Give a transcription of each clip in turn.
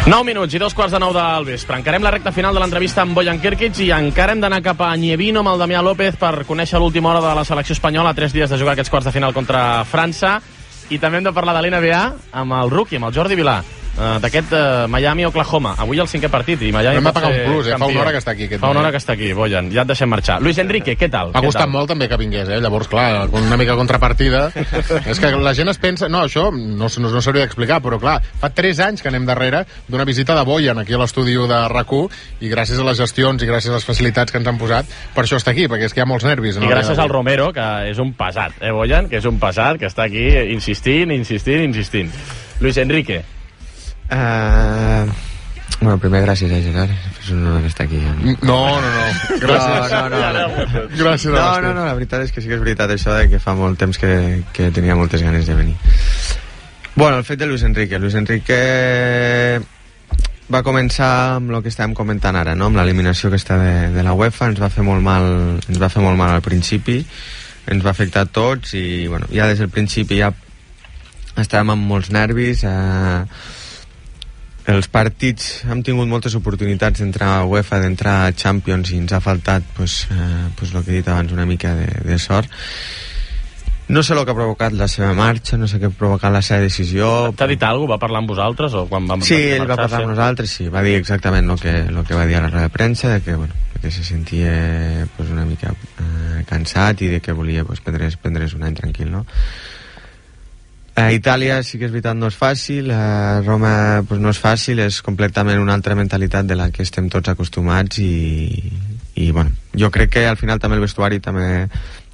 9 minuts i 2:15 del vespre. Encarem la recta final de l'entrevista amb Bojan Kirkic i encara hem d'anar cap a Nievino amb el Damià López per conèixer l'última hora de la selecció espanyola a 3 dies de jugar aquests quarts de final contra França. I també hem de parlar de l'NBA amb el rookie, amb el Jordi Vilà, d'aquest Miami-Oklahoma. Avui el 5è partit i Miami pot ser un plus, fa una hora que està aquí. Fa una hora que està aquí, Bojan. Ja et deixem marxar. Luis Enrique, què tal? M'ha costat molt també que vingués, llavors, clar, una mica contrapartida. És que la gent es pensa... No, això no s'hauria d'explicar, però clar, fa 3 anys que anem darrere d'una visita de Bojan aquí a l'estudi de RAC1 i gràcies a les gestions i gràcies a les facilitats que ens han posat, per això està aquí, perquè és que hi ha molts nervis. I gràcies al Romero, que és un pesat, Bojan? Que és un pesat, que està aquí insistint. Luis Enrique. Bueno, primer gràcies a Gerard, és un honor estar aquí. No. Gràcies. Gràcies a vostè. No, la veritat és que sí que és veritat això de que fa molt temps que tenia moltes ganes de venir. Bueno, el fet de Luis Enrique va començar amb el que estàvem comentant ara, no? Amb l'eliminació que està de la UEFA. Ens va fer molt mal al principi, ens va afectar a tots i bueno, ja des del principi ja estàvem amb molts nervis. Els partits hem tingut moltes oportunitats d'entrar a UEFA, d'entrar a Champions i ens ha faltat el que he dit abans, una mica de sort. No sé el que ha provocat la seva marxa, no sé què ha provocat la seva decisió. T'ha dit alguna cosa? Va parlar amb vosaltres? O quan vam sí, ell va parlar amb nosaltres, sí. Va dir exactament el que va dir a la roda de premsa, que se sentia una mica cansat i de que volia prendre's un any tranquil, no? A Itàlia sí que és veritat no és fàcil, a Roma no és fàcil, és completament una altra mentalitat de la que estem tots acostumats i bueno, jo crec que al final també el vestuari també,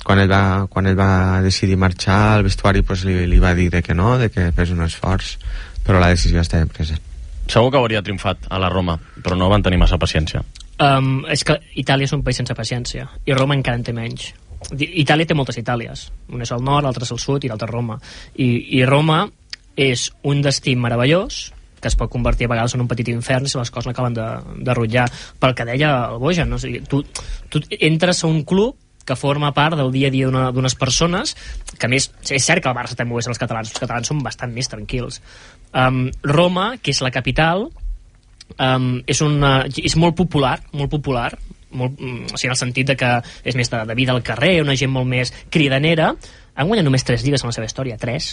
quan ell va decidir marxar, el vestuari li va dir que no, de que fes un esforç, però la decisió està ben presa. Segur que hauria triomfat a la Roma, però no van tenir massa paciència. És que Itàlia és un país sense paciència i Roma encara en té menys. Itàlia té moltes Itàlies, una és al nord, l'altra és al sud i l'altra Roma, i Roma és un destí meravellós que es pot convertir a vegades en un petit infern si les coses l'acaben de rutllar, pel que deia el Bojan, no? O sigui, tu entres a un club que forma part del dia a dia d'unes persones que a més, és cert que el Barça també ho és els catalans són bastant més tranquils. Roma, que és la capital, és molt popular, o sigui, en el sentit de que és més de vida al carrer, una gent molt més cridanera. Han guanyat només 3 lligues en la seva història, 3.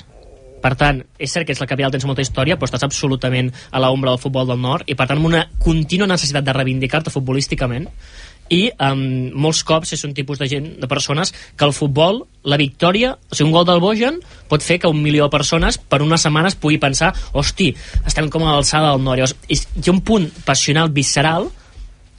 Per tant, és cert que és la capital, tens molta història, però estàs absolutament a l'ombra del futbol del nord i per tant amb una contínua necessitat de reivindicar-te futbolísticament i molts cops és un tipus de gent, de persones que el futbol, la victòria, o sigui, un gol del Bojan pot fer que 1 milió de persones per unes setmanes pugui pensar, hosti, estem com a l'alçada del nord. Llavors, hi ha un punt passional visceral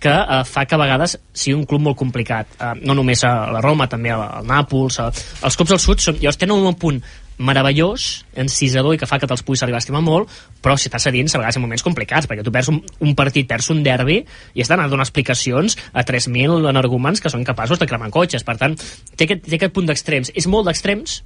que fa que a vegades sigui un club molt complicat, no només a la Roma, també al Nàpols, els clubs del sud llavors tenen un punt meravellós, encisador i que fa que te'ls puguis arribar a estimar molt, però si estàs a dins a vegades en moments complicats, perquè tu perds un partit, perds un derbi i has d'anar a donar explicacions a 3.000 energúmens que són capaços de cremar cotxes. Per tant, té aquest punt d'extrems, és molt d'extrems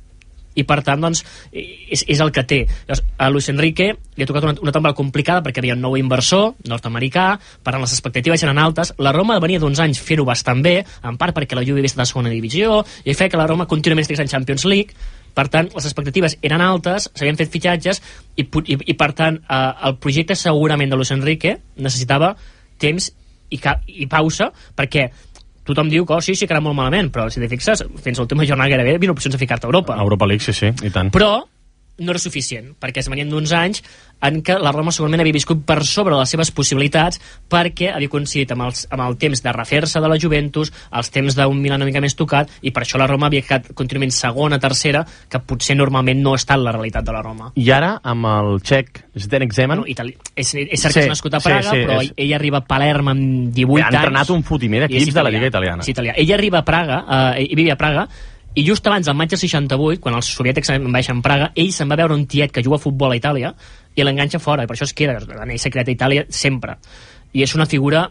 i per tant doncs és el que té. Llavors, a Luis Enrique li ha tocat una temporada complicada perquè havia un nou inversor nord-americà, per tant les expectatives eren altes. La Roma venia d'uns anys fer-ho bastant bé, en part perquè la Juve havia estat a segona divisió i feia que la Roma contínuament estigués en Champions League. Per tant, les expectatives eren altes, s'havien fet fitxatges i per tant el projecte segurament de Luis Enrique necessitava temps i pausa, perquè tothom diu que sí que era molt malament, però si t'hi fixes, fins l'última jornada gairebé 20 opcions de ficar-te a Europa. Europa League, sí, i tant. Però no era suficient, perquè es venien d'uns anys en què la Roma segurament havia viscut per sobre les seves possibilitats perquè havia coincidit amb el temps de refer-se de la Juventus, els temps d'un Milan una mica més tocat, i per això la Roma havia quedat contínuament segona, tercera, que potser normalment no ha estat la realitat de la Roma. I ara, amb el txec Zdeněk Zeman... És cert que és nascut a Praga, però ell arriba a Palerm amb 18 anys. Ha entrenat un fotimer d'equips de la Lliga Italiana. És italià. Ell arriba a Praga, ell vivia a Praga, i just abans del maig del 68, quan els soviètics en baixen a Praga, ell se'n va veure un tiet que juga a futbol a Itàlia i l'enganxa fora, i per això es queda, l'anell secret a Itàlia sempre. I és una figura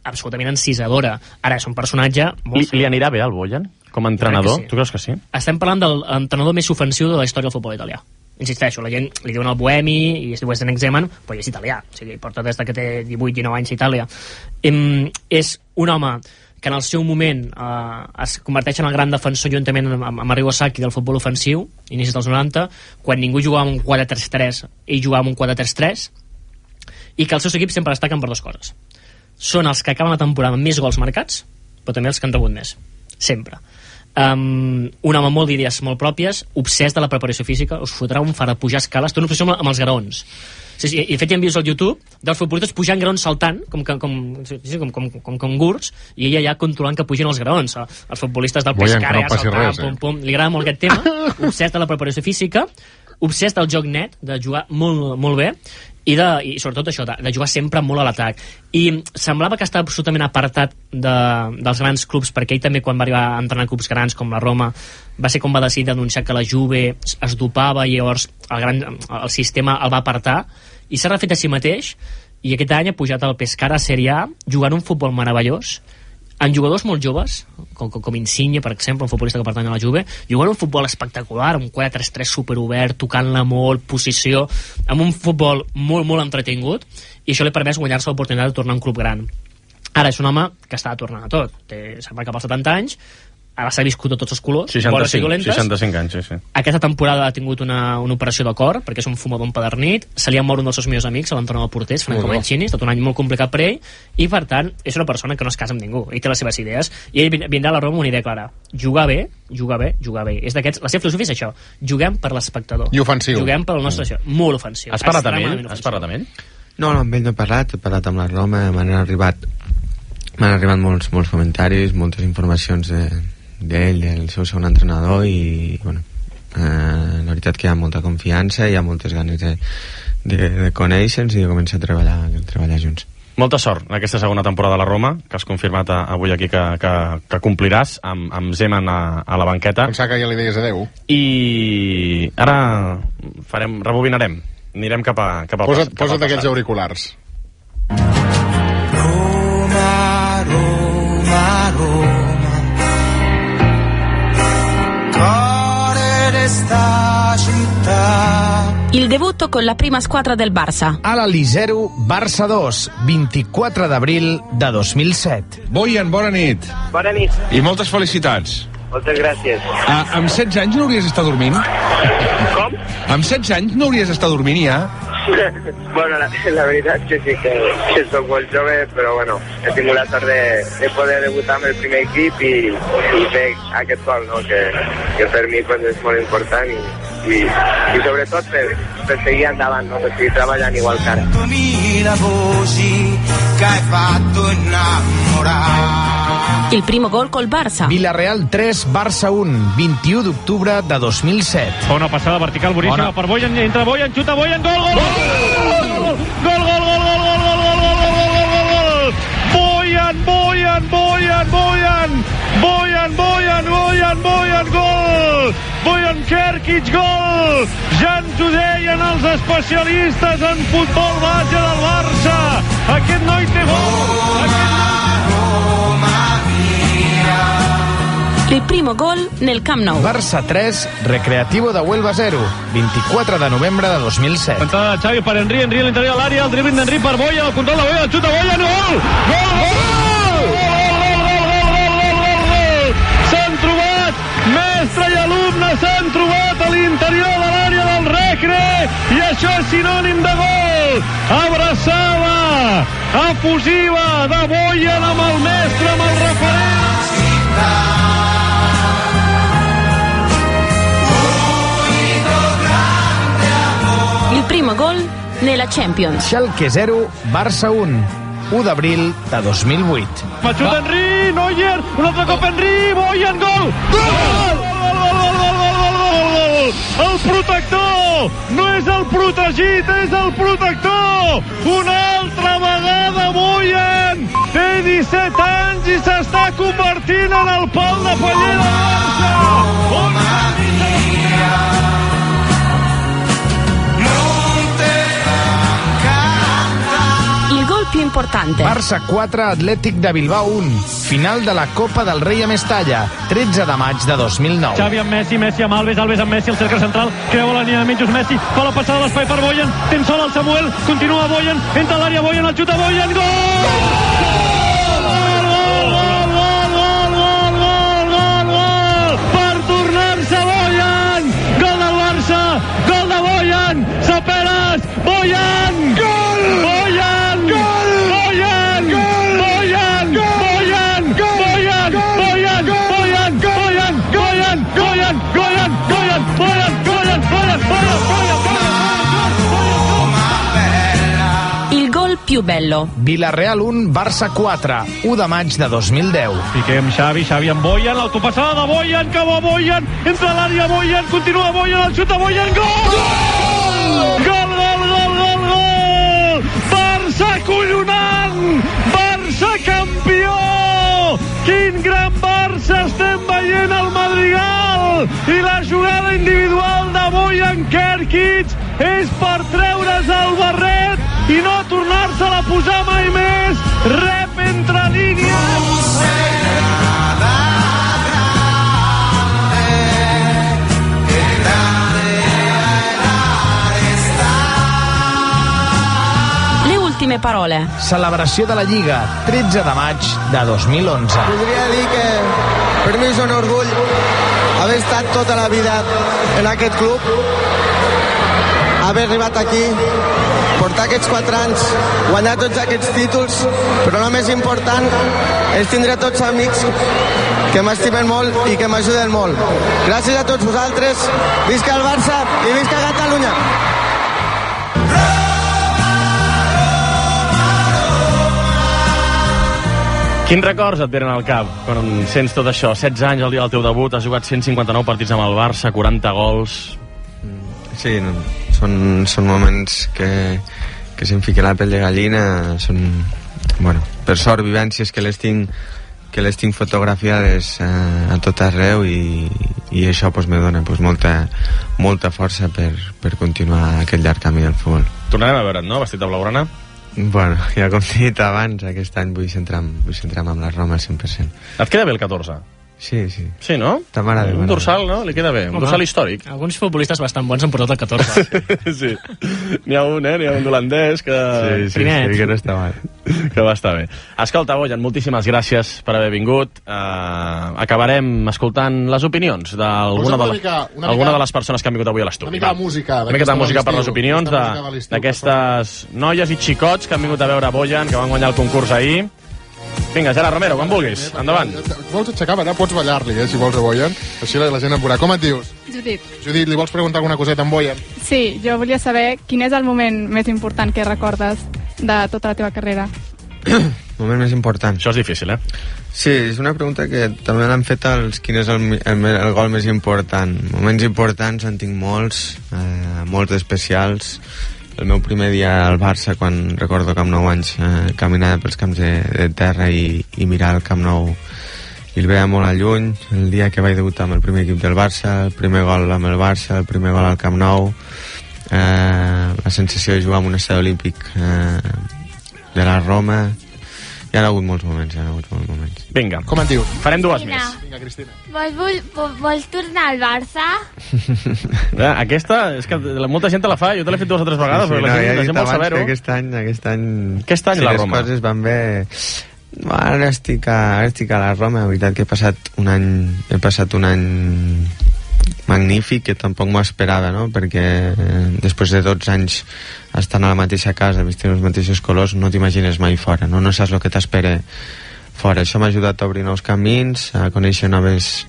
absolutament encisadora. Ara és un personatge molt... Li anirà bé al Bojan com a entrenador? Sí. Tu creus que sí? Estem parlant del entrenador més ofensiu de la història del futbol italià. Insisteixo, la gent li diuen el Bohemi i es diu Zdeněk Zeman, però ell és italià, o sigui, porta des que té 18-19 anys a Itàlia. És un home que en el seu moment es converteix en el gran defensor juntament amb Arrigo Sacchi del futbol ofensiu, inicis dels 90, quan ningú jugava amb un 4-3-3, ell jugava amb un 4-3-3, i que els seus equips sempre destaquen per dues coses. Són els que acaben la temporada amb més gols marcats, però també els que han rebut més. Sempre. Un home amb molt d'idees molt pròpies, obsès de la preparació física, us fotrà un far de pujar escales, té una obsessió amb els graons. Sí, i de fet hi ha vídeos al YouTube dels futbolistes pujant graons saltant com cangurs, i ella ja controlant que pugin els graons. Els futbolistes del Pescara ja saltant, pum. Li agrada molt aquest tema, obsès de la preparació física, obsès del joc net, de jugar molt, molt bé, i sobretot això, de jugar sempre molt a l'atac. I semblava que estava absolutament apartat dels grans clubs, perquè ell també, quan va arribar a entrenar clubs grans com la Roma, va ser com va decidir denunciar que la Juve es dopava, i llavors el sistema el va apartar, i s'ha refet a si mateix, i aquest any ha pujat al Pescara a Serie A, jugant un futbol meravellós, amb jugadors molt joves, com Insigne, per exemple, un futbolista que pertany a la Juve, jugant un futbol espectacular, un 4-3-3 superobert, tocant-la molt, posició, amb un futbol molt, molt entretingut, i això li ha permès guanyar-se l'oportunitat de tornar a un club gran. Ara és un home que està tornant a tot, se'n va cap als 70 anys, ara s'ha viscut a tots els colors, 65 anys, sí. Aquesta temporada ha tingut una operació de cor, perquè és un fumador empedernit, se li ha mort un dels seus millors amics, l'entrenador de porters, Franco Mancini, ha estat un any molt complicat per ell, i per tant és una persona que no es casa amb ningú, ell té les seves idees, i ell vindrà a la Roma amb una idea clara: jugar bé. És d'aquests, la seva filosofia és això: juguem per l'espectador. I ofensiu. Juguem per el nostre això, molt ofensiu. Has parlat amb ell? No, amb ell no he parlat amb la Roma, m'han arribat molts comentaris, moltes informacions d'ell, del seu segon entrenador, i bueno, la veritat que hi ha molta confiança, hi ha moltes ganes de conèixer-nos i de començar a treballar junts. Molta sort en aquesta segona temporada de la Roma, que has confirmat avui aquí que compliràs amb Zeman a la banqueta. Pensava que ja li deies adeu. I ara rebobinarem, anirem cap al Posa't aquells auriculars. Roma, Roma, Roma, Il debutto con la prima squadra del Barça. Al-Ahly 0, Barça 2, 24 d'abril de 2007. Bojan, bona nit. Bona nit. I moltes felicitats. Moltes gràcies. Amb 16 anys no hauries d'estar dormint? Com? Amb 16 anys no hauries d'estar dormint ja? Bueno, la veritat que sí que soc molt jove, però bueno, he tingut la sort de poder debutar amb el primer equip i fer aquest gol, no? que per mi pues, és molt important i sobretot per seguir endavant, no? Per seguir treballant igual que ara. Il primo gol col Barça. Villarreal 3, Barça 1, 21 d'octubre de 2007. Fa una passada vertical boníssima per Bojan, entra Bojan, xuta Bojan, gol! Bojan, gol! Bojan Kerkic, gol! Ja ens ho deien els especialistes en futbol base del Barça. Aquest noi té gol! Il primo gol nel Camp Nou. Barça 3, Recreativo de Huelva 0, 24 de novembre de 2007. Entrada de Xavi per Henry a l'interior de l'àrea, el dribbling d'Henry per Bojan, el control de Bojan, el xut de Bojan, gol! S'han trobat, mestre i alumne s'han trobat a l'interior de l'àrea del Recre, i això és sinònim de gol! Abraçada efusiva de Bojan amb el mestre, amb el referent. Il primo gol nella Champions. Schalke 0, Barça 1, 1 d'abril de 2008. Xut Henry, Neuer, un altre cop Henry, Bojan, gol! Gol! El protector! No és el protegit, és el protector! Una altra vegada Bojan! Té 17 anys i s'està convertint en el pal de paller de Barça! Il gol più importante. Barça 4, Atlètic de Bilbao 1. Final de la Copa del Rei a Mestalla, 13 de maig de 2009. Xavi amb Messi, Messi amb Alves, Alves amb Messi, el cercle central, creua la línia de mitjos, Messi, fa la passada a l'espai per Bojan, ten sol el Samuel, continua Bojan, entra a l'àrea Bojan, el xuta Bojan, gol! Per tornar-se Bojan! Gol del Barça, gol de Bojan, Saperas, Bojan! Gol! Bojan! più bello. Villarreal 1, Barça 4, 1 de maig de 2010. Piqué amb Xavi amb Boyan, l'autopassada de Boyan, que va Boyan, entra a l'àrea Boyan, continua Boyan, el xut a Boyan, gol! Gol! Barça acollonant! Barça campió! Quin gran Barça estem veient al Madrigal! I la jugada individual de Boyan Kerkic és per treure's el barret i no tornar-se-la a posar mai més. Rep entre línies. Le ultime parole. Celebració de la Lliga, 13 de maig de 2011. Voldria dir que per mi és un orgull haver estat tota la vida en aquest club, haver arribat aquí, portar aquests 4 anys, guanyar tots aquests títols, però el més important és tindre tots amics que m'estimen molt i que m'ajuden molt. Gràcies a tots vosaltres, visca el Barça i visca Catalunya! Quins records et venen al cap quan sents tot això? 16 anys el dia del teu debut, has jugat 159 partits amb el Barça, 40 gols... Sí, no, són moments que se'm fica la pell de gallina, són, bueno, per sort, vivències que les tinc fotografiades a tot arreu i això pues, me dona pues, molta força per continuar aquest llarg camí del futbol. Tornarem a veure't, no?, vestit de blaugrana? Bueno, ja com he dit abans, aquest any vull centrar amb la Roma al 100%. Et queda bé el 14? Sí. Sí, no? Un dorsal, no? Li queda bé. Un dorsal històric. Alguns futbolistes bastant bons han portat el 14. Sí. N'hi ha un holandès que... Sí, que no està mal. Que va estar bé. Escolta, Boyan, moltíssimes gràcies per haver vingut. Acabarem escoltant les opinions d'alguna de les persones que han vingut avui a l'estudi. Una mica de música. Una mica de música per les opinions d'aquestes noies i xicots que han vingut a veure Boyan, que van guanyar el concurs ahir. Vinga, Gerard Romero, quan vulguis, endavant. Vols aixecar, allà pots ballar-li, si vols a Boyan. Així la gent en veurà. Com et dius? Judit. Judit, li vols preguntar alguna coseta en Boyan? Sí, jo volia saber quin és el moment més important que recordes de tota la teva carrera. Moment més important. Això és difícil, eh? Sí, és una pregunta que també l'han fet quin és el gol més important. Moments importants en tinc molts, molts especials. El meu primer dia al Barça, quan recordo que amb 9 anys caminava pels camps de terra i mirar el Camp Nou i el veia molt a lluny. El dia que vaig debutar amb el primer equip del Barça, el primer gol amb el Barça, el primer gol al Camp Nou, la sensació de jugar en un estadi olímpic de la Roma. Hi ha hagut molts moments, Vinga. Com et dius? Farem dues més. Vinga, Cristina. Vols tornar al Barça? Aquesta, és que molta gent te la fa, jo te l'he fet 2 o 3 vegades, però la gent vol saber-ho. Aquest any sí, la Roma. Les coses van bé. Ara estic a la Roma, la veritat que he passat un any magnífic, que tampoc m'ho esperava, no? Perquè després de 12 anys estant a la mateixa casa, vestint els mateixos colors, no t'imagines mai fora, no saps el que t'espera fora. Això m'ha ajudat a obrir nous camins, a conèixer noves